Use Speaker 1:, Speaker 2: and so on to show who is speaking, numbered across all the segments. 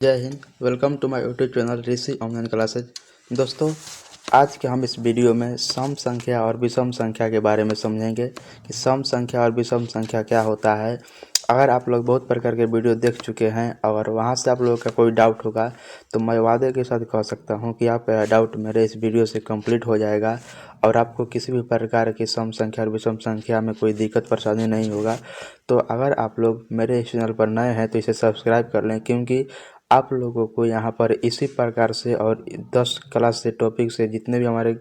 Speaker 1: जय हिंद। Welcome to my YouTube channel Rishi online classes. दोस्तों, आज के हम इस वीडियो में सम संख्या और विषम संख्या के बारे में समझेंगे कि सम संख्या और विषम संख्या क्या होता है। अगर आप लोग बहुत प्रकार के वीडियो देख चुके हैं और वहां से आप लोगों का कोई डाउट होगा तो मैं वादे के साथ कह सकता हूं कि आपका डाउट मेरे इस वीडियो से कंप्लीट हो जाएगा और आपको किसी भी प्रकार की सम संख्या और विषम संख्या में कोई दिक्कत परेशानी नहीं होगा। तो अगर आप लोग मेरे इस चैनल पर नए हैं तो इसे सब्सक्राइब कर लें, क्योंकि आप लोगों को यहाँ पर इसी प्रकार से और 10 क्लास से टॉपिक से जितने भी हमारे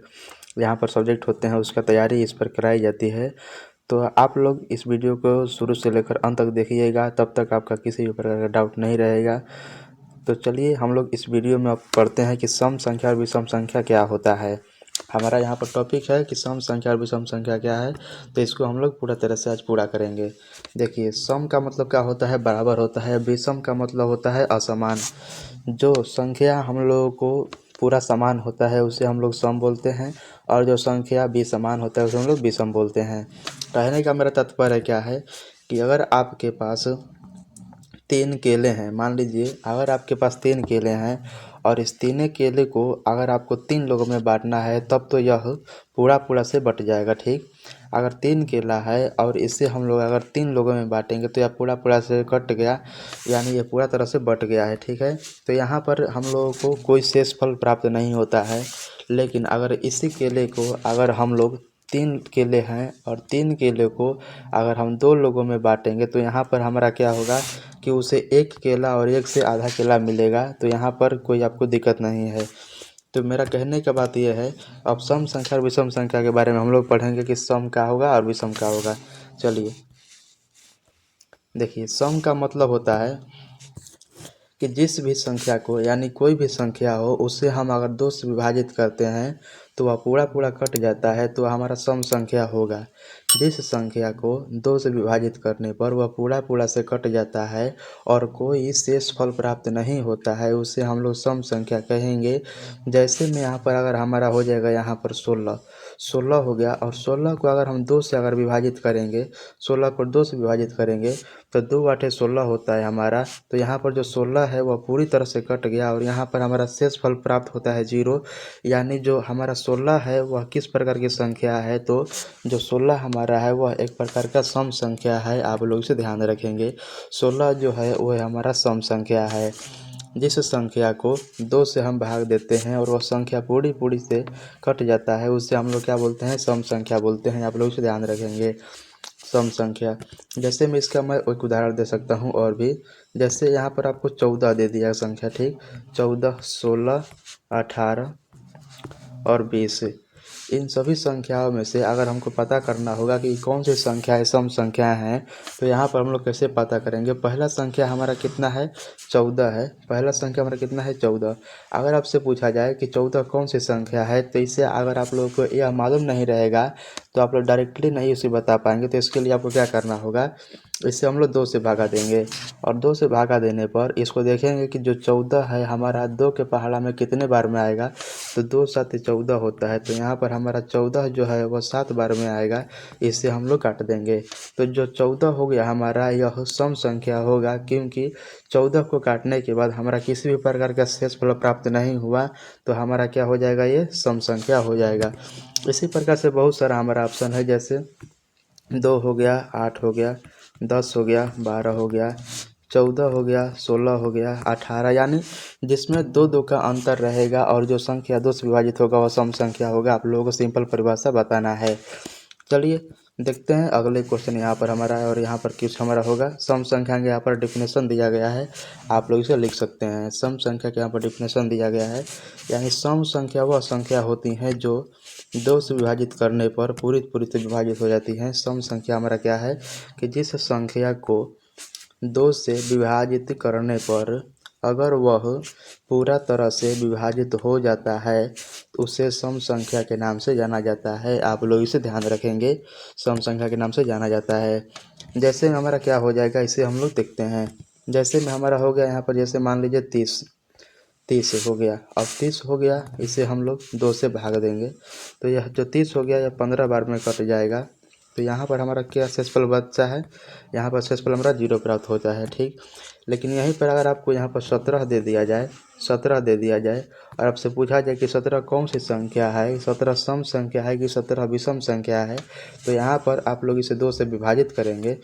Speaker 1: यहाँ पर सब्जेक्ट होते हैं उसका तैयारी इस पर कराई जाती है। तो आप लोग इस वीडियो को शुरू से लेकर अंत तक देखिएगा, तब तक आपका किसी भी प्रकार का डाउट नहीं रहेगा। तो चलिए हम लोग इस वीडियो में अब पढ़ते हैं कि सम संख्या और विषम संख्या क्या होता है। हमारा यहाँ पर टॉपिक है कि सम संख्या और विषम संख्या क्या है, तो इसको हम लोग पूरा तरह से आज पूरा करेंगे। देखिए, सम का मतलब क्या होता है, बराबर होता है। विषम का मतलब होता है असमान। जो संख्या हम लोगों को पूरा समान होता है उसे हम लोग सम बोलते हैं, और जो संख्या विसमान होता है उसे हम लोग विषम बोलते हैं। कहने का मेरा तात्पर्य क्या है कि अगर आपके पास 3 केले हैं, मान लीजिए अगर आपके पास 3 केले हैं और इस तीनों केले को अगर आपको 3 लोगों में बांटना है तब तो यह पूरा पूरा से बट जाएगा। ठीक, अगर 3 केला है और इसे हम लोग अगर 3 लोगों में बांटेंगे तो यह पूरा पूरा से कट गया, यानी यह पूरा तरह से बट गया है। ठीक है, तो यहाँ पर हम लोगों को कोई शेष फल प्राप्त नहीं होता है। लेकिन अगर इसी केले को अगर हम लोग 3 केले हैं और 3 केले को अगर हम 2 लोगों में बांटेंगे तो यहाँ पर हमारा क्या होगा कि उसे 1 केला और 1 से आधा केला मिलेगा। तो यहाँ पर कोई आपको दिक्कत नहीं है। तो मेरा कहने का बात यह है, अब सम संख्या और विषम संख्या के बारे में हम लोग पढ़ेंगे कि सम क्या होगा और विषम क्या होगा। चलिए देखिए, सम का मतलब होता है कि जिस भी संख्या को, यानी कोई भी संख्या हो, उसे हम अगर 2 से विभाजित करते हैं तो वह पूरा पूरा कट जाता है, तो हमारा सम संख्या होगा। जिस संख्या को 2 से विभाजित करने पर वह पूरा पूरा से कट जाता है और कोई शेष फल प्राप्त नहीं होता है उसे हम लोग सम संख्या कहेंगे। जैसे में यहाँ पर अगर हमारा हो जाएगा यहाँ पर 16 हो गया, और 16 को अगर हम 2 से अगर विभाजित करेंगे, 16 को 2 से विभाजित करेंगे तो 2 बाटे 16 होता है हमारा। तो यहाँ पर जो 16 है वह पूरी तरह से कट गया और यहाँ पर हमारा शेष फल प्राप्त होता है 0। यानी जो हमारा 16 है वह किस प्रकार की संख्या है, तो जो 16 हमारा है वह एक प्रकार का सम संख्या है। आप लोग इसे ध्यान रखेंगे, 16 जो है वह हमारा सम संख्या है। जिस संख्या को 2 से हम भाग देते हैं और वह संख्या पूरी पूरी से कट जाता है उसे हम लोग क्या बोलते हैं, सम संख्या बोलते हैं। आप लोग इसे ध्यान रखेंगे, सम संख्या। जैसे मैं इसका एक उदाहरण दे सकता हूँ और भी। जैसे यहाँ पर आपको 14 दे दिया संख्या, ठीक, 14, 16, 18 और 20। इन सभी संख्याओं में से अगर हमको पता करना होगा कि कौन सी संख्याएं सम संख्याएं हैं, तो यहाँ पर हम लोग कैसे पता करेंगे। पहला संख्या हमारा कितना है, 14 है। पहला संख्या हमारा कितना है, 14। अगर आपसे पूछा जाए कि 14 कौन सी संख्या है, तो इसे अगर आप लोगों को यह मालूम नहीं रहेगा तो आप लोग डायरेक्टली नहीं उसे बता पाएंगे। तो इसके लिए आपको क्या करना होगा, इसे हम लोग 2 से भागा देंगे और 2 से भागा देने पर इसको देखेंगे कि जो 14 है हमारा 2 के पहाड़ा में कितने बार में आएगा, तो 2 7 14 होता है। तो यहाँ पर हमारा 14 जो है वह 7 बार में आएगा, इससे हम लोग काट देंगे। तो जो 14 हो गया हमारा, यह सम संख्या होगा, क्योंकि 14 को काटने के बाद हमारा किसी भी प्रकार का शेषफल प्राप्त नहीं हुआ, तो हमारा क्या हो जाएगा, ये सम संख्या हो जाएगा। इसी प्रकार से बहुत सारा हमारा ऑप्शन है, जैसे 2 हो गया, 8 हो गया, 10 हो गया, 12 हो गया, 14 हो गया, 16 हो गया, 18। यानी जिसमें 2 2 का अंतर रहेगा और जो संख्या 2 से विभाजित होगा वह सम संख्या होगा। आप लोगों को सिंपल परिभाषा बताना है। चलिए देखते हैं अगले क्वेश्चन यहाँ पर हमारा है, और यहाँ पर कुछ हमारा होगा सम संख्या के यहाँ पर डिफिनेशन दिया गया है। आप लोग इसे लिख सकते हैं। सम संख्या के यहाँ पर डिफिनेशन दिया गया है, यानी सम संख्या वह संख्या होती हैं जो 2 से विभाजित करने पर पूरी पूरी से विभाजित हो जाती हैं। सम संख्या हमारा क्या है कि जिस संख्या को 2 से विभाजित करने पर अगर वह पूरा तरह से विभाजित हो जाता है तो उसे सम संख्या के नाम से जाना जाता है। आप लोग इसे ध्यान रखेंगे, सम संख्या के नाम से जाना जाता है। जैसे में हमारा क्या हो जाएगा, इसे हम लोग देखते हैं। जैसे में हमारा हो गया यहाँ पर, जैसे मान लीजिए 30 हो गया। अब 30 हो गया, इसे हम लोग 2 से भाग देंगे तो यह जो 30 हो गया यह 15 बार में कट जाएगा। तो यहाँ पर हमारा क्या शेषफल बचा है, यहाँ पर शेषफल हमारा 0 प्राप्त होता है। ठीक, लेकिन यहीं पर अगर आपको यहाँ पर 17 दे दिया जाए, 17 दे दिया जाए और आपसे पूछा जाए कि 17 कौन सी संख्या है, 17 सम संख्या है कि 17 विषम संख्या है, तो यहाँ पर आप लोग इसे 2 से विभाजित करेंगे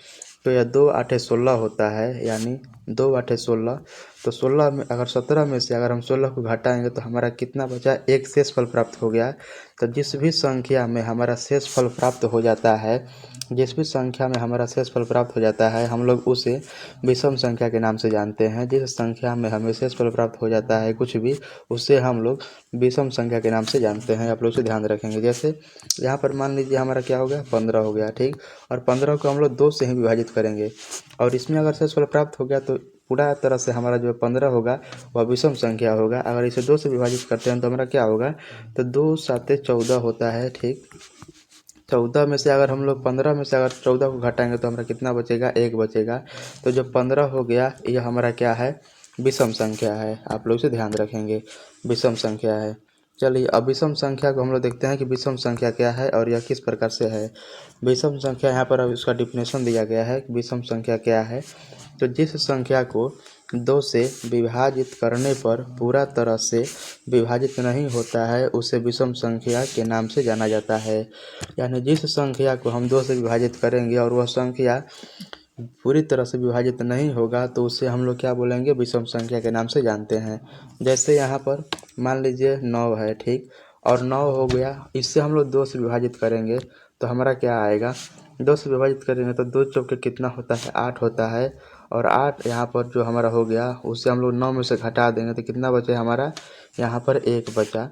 Speaker 1: तो यह 2 8 16 होता है, यानी 2 8 16। तो 16 में अगर 17 में से अगर हम 16 को घटाएंगे तो हमारा कितना बचा, एक शेषफल प्राप्त हो गया। तो जिस भी संख्या में हमारा शेषफल प्राप्त हो जाता है, जिस भी संख्या में हमारा शेषफल प्राप्त हो जाता है, हम लोग उसे विषम संख्या के नाम से जानते हैं। जिस संख्या में हमें शेषफल प्राप्त हो जाता है कुछ भी, उससे हम लोग विषम संख्या के नाम से जानते हैं। आप लोग इसे ध्यान रखेंगे। जैसे यहाँ पर मान लीजिए हमारा क्या हो गया, 15 हो गया, ठीक। और 15 को हम लोग 2 से ही विभाजित करेंगे और इसमें अगर शेषफल प्राप्त हो गया तो पूरा तरह से हमारा जो 15 होगा वह विषम संख्या होगा। अगर इसे 2 से विभाजित करते हैं तो हमारा क्या होगा, तो 2 7 14 होता है, ठीक। 14 में से अगर हम लोग 15 में से अगर 14 को घटाएंगे तो हमारा कितना बचेगा, 1 बचेगा। तो जो 15 हो गया यह हमारा क्या है, विषम संख्या है। आप लोग इसे ध्यान रखेंगे, विषम संख्या है। चलिए अब विषम संख्या को हम लोग देखते हैं कि विषम संख्या क्या है और यह किस प्रकार से है। विषम संख्या यहाँ पर अब इसका डिफिनेशन दिया गया है। विषम संख्या क्या है, तो जिस संख्या को 2 से विभाजित करने पर पूरा तरह से विभाजित नहीं होता है उसे विषम संख्या के नाम से जाना जाता है। यानी जिस संख्या को हम 2 से विभाजित करेंगे और वह संख्या पूरी तरह से विभाजित नहीं होगा तो उसे हम लोग क्या बोलेंगे, विषम संख्या के नाम से जानते हैं। जैसे यहाँ पर मान लीजिए 9 है, ठीक। और 9 हो गया, इससे हम लोग 2 से विभाजित करेंगे तो हमारा क्या आएगा, 2 से विभाजित करेंगे तो 2 चौके कितना होता है, 8 होता है। और 8 यहाँ पर जो हमारा हो गया उससे हम लोग 9 में से घटा देंगे तो कितना बचे हमारा, यहाँ पर 1 बचा।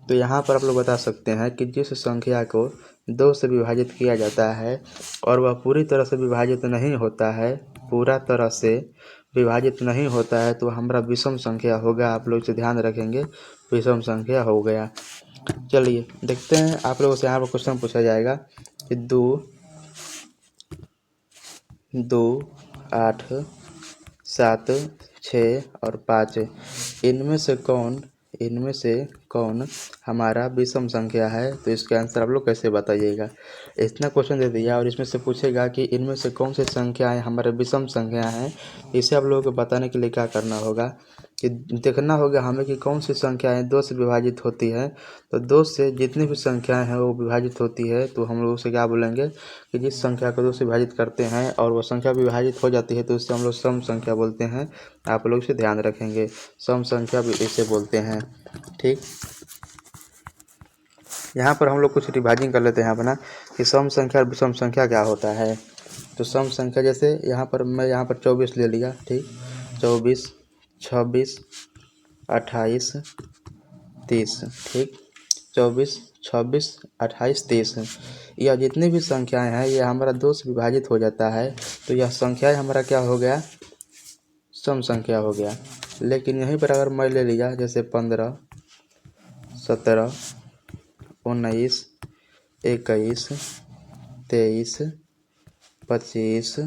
Speaker 1: तो यहाँ पर आप लोग बता सकते हैं कि जिस संख्या को 2 से विभाजित किया जाता है और वह पूरी तरह से विभाजित नहीं होता है, पूरा तरह से विभाजित नहीं होता है, तो हमारा विषम संख्या होगा। आप लोग इसे ध्यान रखेंगे, विषम संख्या हो गया। चलिए देखते हैं, आप लोगों से यहाँ पर क्वेश्चन पूछा जाएगा कि 2 8 7 6 और 5 इनमें से कौन हमारा विषम संख्या है। तो इसका आंसर आप लोग कैसे बताइएगा। इतना क्वेश्चन दे दिया और इसमें से पूछेगा कि इनमें से कौन सी संख्याएं हमारे विषम संख्या हैं। इसे आप लोगों को बताने के लिए क्या करना होगा कि देखना होगा हमें कि कौन सी संख्याएं 2 से विभाजित होती हैं। तो 2 से जितनी भी संख्याएं हैं वो विभाजित होती है तो हम लोग उसे क्या बोलेंगे कि जिस संख्या को 2 से विभाजित करते हैं और वो संख्या विभाजित हो जाती है तो उससे हम लोग सम संख्या बोलते हैं। आप लोग इसे ध्यान रखेंगे, सम संख्या भी इसे बोलते हैं, ठीक। यहाँ पर हम लोग कुछ रिवाइजिंग कर लेते हैं अपना कि सम संख्या और विषम संख्या क्या होता है। तो सम संख्या जैसे यहाँ पर मैं 24 ले लिया, ठीक। 24 26 28 30, ठीक। 24 26 28 30 यह जितनी भी संख्याएं हैं यह हमारा 2 से विभाजित हो जाता है तो यह संख्याएं हमारा क्या हो गया, सम संख्या हो गया। लेकिन यहीं पर अगर मैं ले लिया जैसे 15 17 19 21 23 25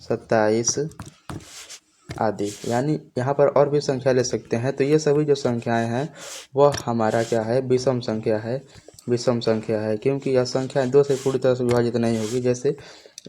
Speaker 1: 27 आदि, यानी यहाँ पर और भी संख्या ले सकते हैं। तो ये सभी जो संख्याएं हैं वह हमारा क्या है, विषम संख्या है, विषम संख्या है। क्योंकि यह संख्याएं 2 से पूरी तरह से विभाजित नहीं होगी। जैसे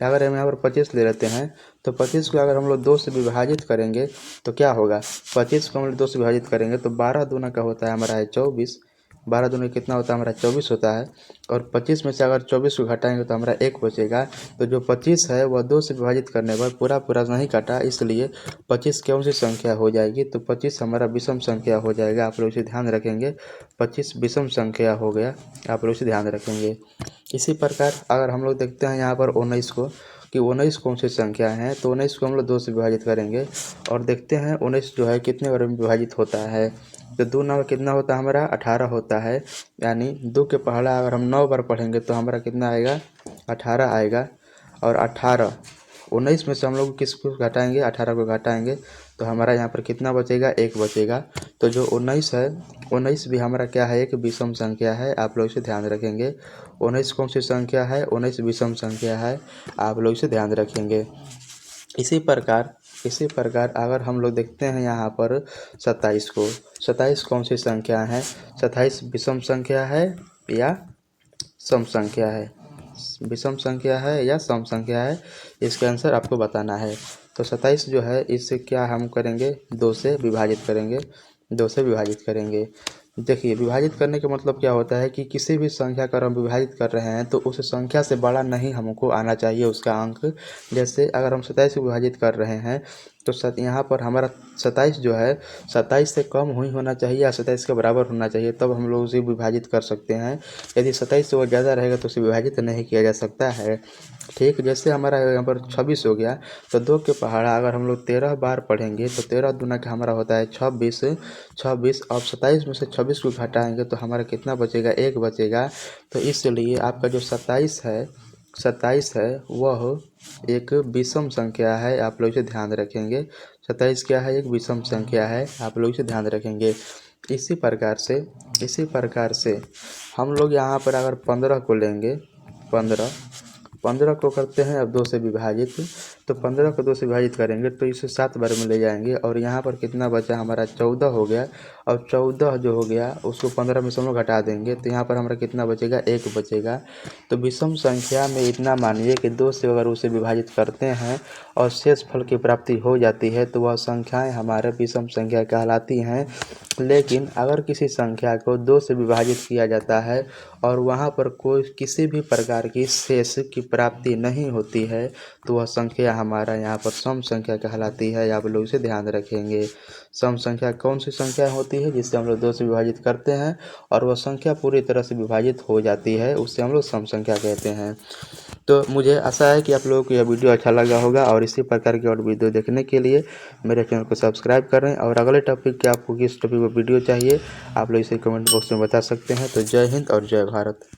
Speaker 1: अगर हम यहाँ पर 25 ले लेते हैं तो 25 को अगर हम लोग 2 से विभाजित करेंगे तो क्या होगा, 25 को हम लोग 2 से विभाजित करेंगे तो 12 दूना का होता है हमारा है 24, 12 दूना कितना होता है हमारा 24 होता है। और 25 में से अगर 24 को घटाएंगे तो हमारा 1 बचेगा। तो जो 25 है वह 2 से विभाजित करने पर पूरा नहीं काटा, इसलिए 25 कौन सी संख्या हो जाएगी, तो 25 हमारा विषम संख्या हो जाएगा। आप लोग इसे ध्यान रखेंगे, 25 विषम संख्या हो गया, आप लोग इसे ध्यान रखेंगे। इसी प्रकार अगर हम लोग देखते हैं यहाँ पर 19 को कि 19 कौन सी संख्या है, तो 19 को हम लोग 2 से विभाजित करेंगे और देखते हैं 19 जो है कितने बार में विभाजित होता है। तो 2 9 कितना होता है हमारा 18 होता है, यानी 2 के पहला अगर हम 9 बार पढ़ेंगे तो हमारा कितना आएगा, 18 आएगा। और 18 19 में से हम लोग किसको घटाएंगे, 18 को घटाएंगे तो हमारा यहाँ पर कितना बचेगा, 1 बचेगा। तो जो 19 है, 19 भी हमारा क्या है, एक विषम संख्या है। आप लोग इसे ध्यान रखेंगे, 19 कौन सी संख्या है, 19 विषम संख्या है। आप लोग इसे ध्यान रखेंगे। इसी प्रकार अगर हम लोग देखते हैं यहाँ पर 27 को, 27 कौन सी संख्या है, 27 विषम संख्या है या सम संख्या है, विषम संख्या है या सम संख्या है, इसका आंसर आपको बताना है। तो 27 जो है इससे क्या हम करेंगे, 2 से विभाजित करेंगे, 2 से विभाजित करेंगे। देखिए विभाजित करने का मतलब क्या होता है कि किसी भी संख्या का हम विभाजित कर रहे हैं तो उस संख्या से बड़ा नहीं हमको आना चाहिए उसका अंक। जैसे अगर हम 27 को विभाजित कर रहे हैं तो यहाँ पर हमारा 27 जो है 27 से कम ही होना चाहिए या 27 के बराबर होना चाहिए, तब हम लोग उसे विभाजित कर सकते हैं। यदि 27 से वो ज़्यादा रहेगा तो उसे विभाजित नहीं किया जा सकता है। ठीक, जैसे हमारा यहाँ पर 26 हो गया तो 2 के पहाड़ा अगर हम लोग 13 बार पढ़ेंगे तो 13 दूना का हमारा होता है 26। 26 अब 27 में से 26 को घटाएंगे तो हमारा कितना बचेगा, 1 बचेगा। तो इसलिए आपका जो 27 है वह एक विषम संख्या है, आप लोग इसे ध्यान रखेंगे। 27 क्या है, एक विषम संख्या है, आप लोग इसे ध्यान रखेंगे। इसी प्रकार से हम लोग यहाँ पर अगर 15 को लेंगे, 15 को करते हैं अब 2 से विभाजित, तो 15 को 2 से विभाजित करेंगे तो इसे 7 बार में ले जाएंगे और यहाँ पर कितना बचा हमारा 14 हो गया। और 14 जो हो गया उसको 15 में से हम लोग घटा देंगे तो यहाँ पर हमारा कितना बचेगा, 1 बचेगा। तो विषम संख्या में इतना मानिए कि 2 से अगर उसे विभाजित करते हैं और शेष फल की प्राप्ति हो जाती है तो वह संख्याएँ हमारे विषम संख्या कहलाती हैं। लेकिन अगर किसी संख्या को 2 से विभाजित किया जाता है और वहाँ पर कोई किसी भी प्रकार की शेष की प्राप्ति नहीं होती है तो वह संख्या हमारा यहाँ पर सम संख्या कहलाती है, आप लोग इसे ध्यान रखेंगे। सम संख्या कौन सी संख्या होती है, जिससे हम लोग 2 से विभाजित करते हैं और वह संख्या पूरी तरह से विभाजित हो जाती है, उससे हम लोग सम संख्या कहते हैं। तो मुझे आशा है कि आप लोगों को यह वीडियो अच्छा लगा होगा और इसी प्रकार की और वीडियो देखने के लिए मेरे चैनल को सब्सक्राइब करें। और अगले टॉपिक के आपको किस टॉपिक पर वीडियो चाहिए आप लोग इसे कमेंट बॉक्स में बता सकते हैं। तो जय हिंद और जय भारत।